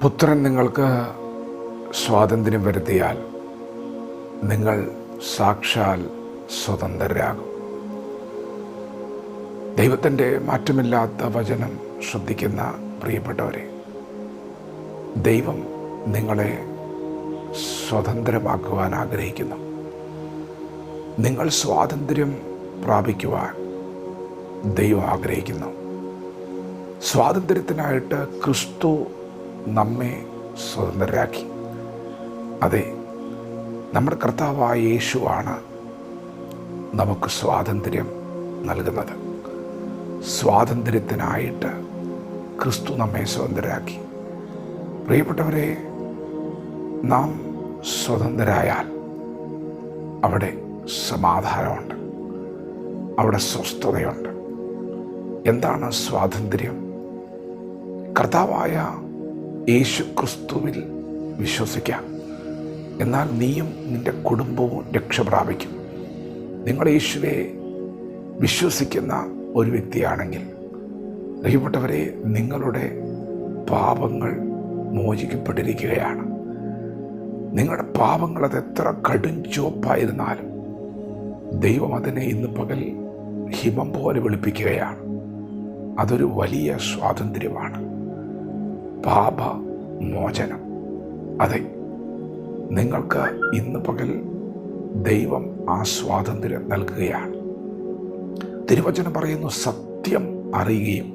പുത്രൻ നിങ്ങൾക്ക് സ്വാതന്ത്ര്യം വരുത്തിയാൽ നിങ്ങൾ സാക്ഷാൽ സ്വതന്ത്രരാകും. ദൈവത്തിൻ്റെ മാറ്റമില്ലാത്ത വചനം ശ്രദ്ധിക്കുന്ന പ്രിയപ്പെട്ടവരെ, ദൈവം നിങ്ങളെ സ്വതന്ത്രമാക്കുവാൻ ആഗ്രഹിക്കുന്നു. നിങ്ങൾ സ്വാതന്ത്ര്യം പ്രാപിക്കുവാൻ ദൈവം ആഗ്രഹിക്കുന്നു. സ്വാതന്ത്ര്യത്തിനായിട്ട് ക്രിസ്തു നമ്മെ സ്വതന്ത്രരാക്കി. അതെ, നമ്മുടെ കർത്താവായ യേശുവാണ് നമുക്ക് സ്വാതന്ത്ര്യം നൽകുന്നത്. സ്വാതന്ത്ര്യത്തിനായിട്ട് ക്രിസ്തു നമ്മെ സ്വതന്ത്രരാക്കി. പ്രിയപ്പെട്ടവരെ, നാം സ്വതന്ത്രരായാൽ അവിടെ സമാധാനമുണ്ട്, അവിടെ സ്വസ്ഥതയുണ്ട്. എന്താണ് സ്വാതന്ത്ര്യം? കർത്താവായ യേശു ക്രിസ്തുവിൽ വിശ്വസിക്കാം, എന്നാൽ നീയും നിൻ്റെ കുടുംബവും രക്ഷ പ്രാപിക്കും. നിങ്ങൾ യേശുവെ വിശ്വസിക്കുന്ന ഒരു വ്യക്തിയാണെങ്കിൽ, പ്രിയപ്പെട്ടവരെ, നിങ്ങളുടെ പാപങ്ങൾ മോചിക്കപ്പെട്ടിരിക്കുകയാണ്. നിങ്ങളുടെ പാപങ്ങൾ അത് എത്ര കടും ചുവപ്പായിരുന്നാലും ദൈവം അതിനെ ഇന്ന് പകൽ ഹിമം പോലെ വെളുപ്പിക്കുകയാണ്. അതൊരു വലിയ സ്വാതന്ത്ര്യമാണ്, പാപമോചനം. അതെ, നിങ്ങൾക്ക് ഇന്ന് പകൽ ദൈവം ആ സ്വാതന്ത്ര്യം നൽകുകയാണ്. തിരുവചനം പറയുന്നു, സത്യം അറിയുകയും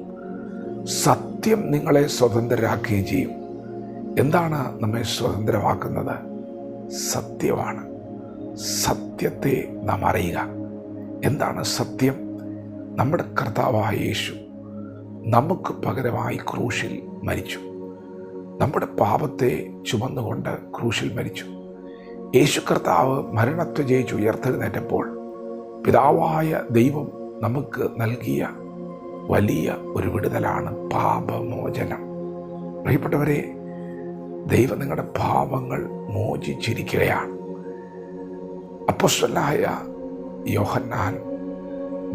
സത്യം നിങ്ങളെ സ്വതന്ത്രരാക്കുകയും ചെയ്യും. എന്താണ് നമ്മെ സ്വതന്ത്രമാക്കുന്നത്? സത്യമാണ്. സത്യത്തെ നാം അറിയുക. എന്താണ് സത്യം? നമ്മുടെ കർത്താവായ യേശു നമുക്ക് പകരമായി ക്രൂശിൽ മരിച്ചു. നമ്മുടെ പാപത്തെ ചുമന്നുകൊണ്ട് ക്രൂശിൽ മരിച്ചു. യേശു കർത്താവ് മരണത്തെ ജയിച്ച് ഉയർത്തെഴുന്നേറ്റപ്പോൾ പിതാവായ ദൈവം നമുക്ക് നൽകിയ വലിയ ഒരു വിടുതലാണ് പാപമോചനം. പ്രിയപ്പെട്ടവരെ, ദൈവം നിങ്ങളുടെ പാപങ്ങൾ മോചിച്ചിരിക്കുകയാണ്. അപ്പോസ്തലനായ യോഹന്നാൻ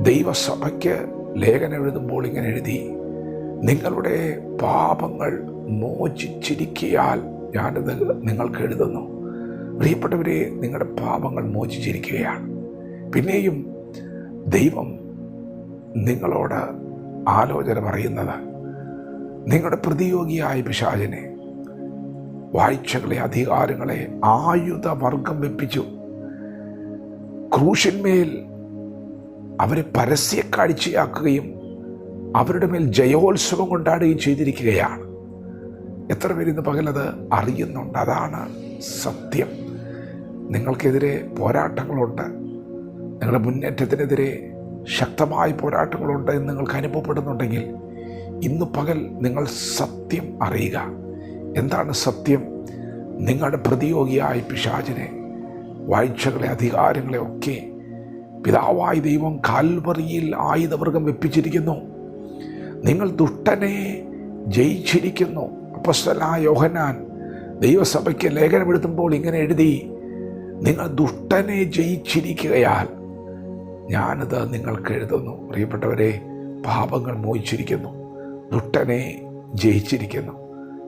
ദൈവസഭയ്ക്ക് ലേഖനം എഴുതുമ്പോൾ ഇങ്ങനെ എഴുതി, നിങ്ങളുടെ പാപങ്ങൾ മോചിച്ചിരിക്കയാൽ ഞാനിത് നിങ്ങൾക്ക് എഴുതുന്നു. പ്രിയപ്പെട്ടവരെ, നിങ്ങളുടെ പാപങ്ങൾ മോചിച്ചിരിക്കുകയാണ്. പിന്നെയും ദൈവം നിങ്ങളോട് ആലോചന പറയുന്നത്, നിങ്ങളുടെ പ്രതിയോഗിയായ പിശാചിനെ, വാഴ്ചകളെ, അധികാരങ്ങളെ ആയുധവർഗം വെപ്പിച്ചു. ക്രൂശിന്മേൽ അവരെ പരസ്യക്കാഴ്ചയാക്കുകയും അവരുടെ മേൽ ജയോത്സവം കൊണ്ടാടുകയും ചെയ്തിരിക്കുകയാണ്. എത്ര പേരിന്ന് പകലത് അറിയുന്നുണ്ട്? അതാണ് സത്യം. നിങ്ങൾക്കെതിരെ പോരാട്ടങ്ങളുണ്ട്, നിങ്ങളുടെ മുന്നേറ്റത്തിനെതിരെ ശക്തമായ പോരാട്ടങ്ങളുണ്ട് എന്ന് നിങ്ങൾക്ക് അനുഭവപ്പെടുന്നുണ്ടെങ്കിൽ ഇന്ന് പകൽ നിങ്ങൾ സത്യം അറിയുക. എന്താണ് സത്യം? നിങ്ങളുടെ പ്രതിയോഗിയായ പിശാചിനെ, വാഴ്ചകളെ, അധികാരങ്ങളെ ഒക്കെ പിതാവായ ദൈവം കാൽവറിയിൽ ആയുധവർഗം വെപ്പിച്ചിരിക്കുന്നു. നിങ്ങൾ ദുഷ്ടനെ ജയിച്ചിരിക്കുന്നു. അപ്പോസ്തലനായ യോഹന്നാൻ ദൈവസഭയ്ക്ക് ലേഖനം എഴുതുമ്പോൾ ഇങ്ങനെ എഴുതി, നിങ്ങൾ ദുഷ്ടനെ ജയിച്ചിരിക്കുകയാൽ ഞാനിത് നിങ്ങൾക്ക് എഴുതുന്നു. പ്രിയപ്പെട്ടവരെ, പാപങ്ങൾ മോചിച്ചിരിക്കുന്നു, ദുഷ്ടനെ ജയിച്ചിരിക്കുന്നു.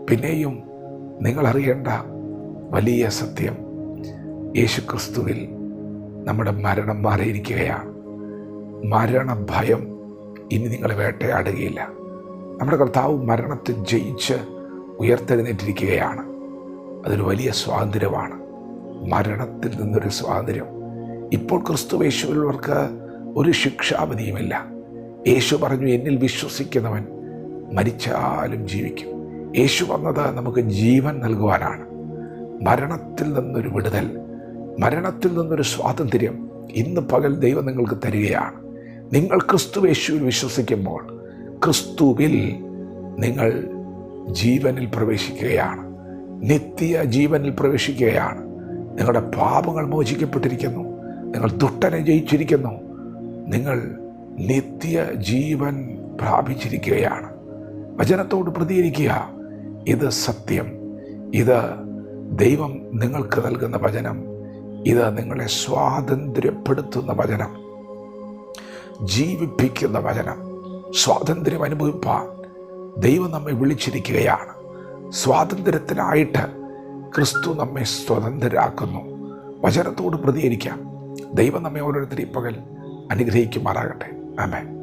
പിന്നെയും നിങ്ങൾ അറിയേണ്ട വലിയ സത്യം, യേശുക്രിസ്തുവിൽ നമ്മുടെ മരണം മാറിയിരിക്കുകയാണ്. മരണഭയം ഇനി നിങ്ങളെ വേട്ടയാടുകയില്ല. നമ്മുടെ കർത്താവ് മരണത്തെ ജയിച്ച് ഉയർത്തെഴുന്നേറ്റിരിക്കുകയാണ്. അതൊരു വലിയ സ്വാതന്ത്ര്യമാണ്, മരണത്തിൽ നിന്നൊരു സ്വാതന്ത്ര്യം. ഇപ്പോൾ ക്രിസ്തു യേശുവിലുള്ളവർക്ക് ഒരു ശിക്ഷാവിധിയുമില്ല. യേശു പറഞ്ഞു, എന്നിൽ വിശ്വസിക്കുന്നവൻ മരിച്ചാലും ജീവിക്കും. യേശു വന്നത് നമുക്ക് ജീവൻ നൽകുവാനാണ്. മരണത്തിൽ നിന്നൊരു വിടുതൽ, മരണത്തിൽ നിന്നൊരു സ്വാതന്ത്ര്യം ഇന്ന് പകൽ ദൈവം നിങ്ങൾക്ക് തരികയാണ്. നിങ്ങൾ ക്രിസ്തു യേശുവിൽ വിശ്വസിക്കുമ്പോൾ ക്രിസ്തുവിൽ നിങ്ങൾ ജീവനിൽ പ്രവേശിക്കുകയാണ്, നിത്യ ജീവനിൽ പ്രവേശിക്കുകയാണ്. നിങ്ങളുടെ പാപങ്ങൾ മോചിക്കപ്പെട്ടിരിക്കുന്നു, നിങ്ങൾ ദുഷ്ടനെ ജയിച്ചിരിക്കുന്നു, നിങ്ങൾ നിത്യ ജീവൻ പ്രാപിച്ചിരിക്കുകയാണ്. വചനത്തോട് പ്രതികരിക്കുക. ഇത് സത്യം, ഇത് ദൈവം നിങ്ങൾക്ക് നൽകുന്ന വചനം, ഇത് നിങ്ങളെ സ്വാതന്ത്ര്യപ്പെടുത്തുന്ന വചനം, ജീവിപ്പിക്കുന്ന വചനം. സ്വാതന്ത്ര്യം അനുഭവിപ്പാൻ ദൈവം നമ്മെ വിളിച്ചിരിക്കുകയാണ്. സ്വാതന്ത്ര്യത്തിനായിട്ട് ക്രിസ്തു നമ്മെ സ്വതന്ത്രരാക്കുന്നു. വചനത്തോട് പ്രതികരിക്കാം. ദൈവം നമ്മെ ഓരോരുത്തരെയും പകൽ അനുഗ്രഹിക്കുമാറാകട്ടെ. ആമേൻ.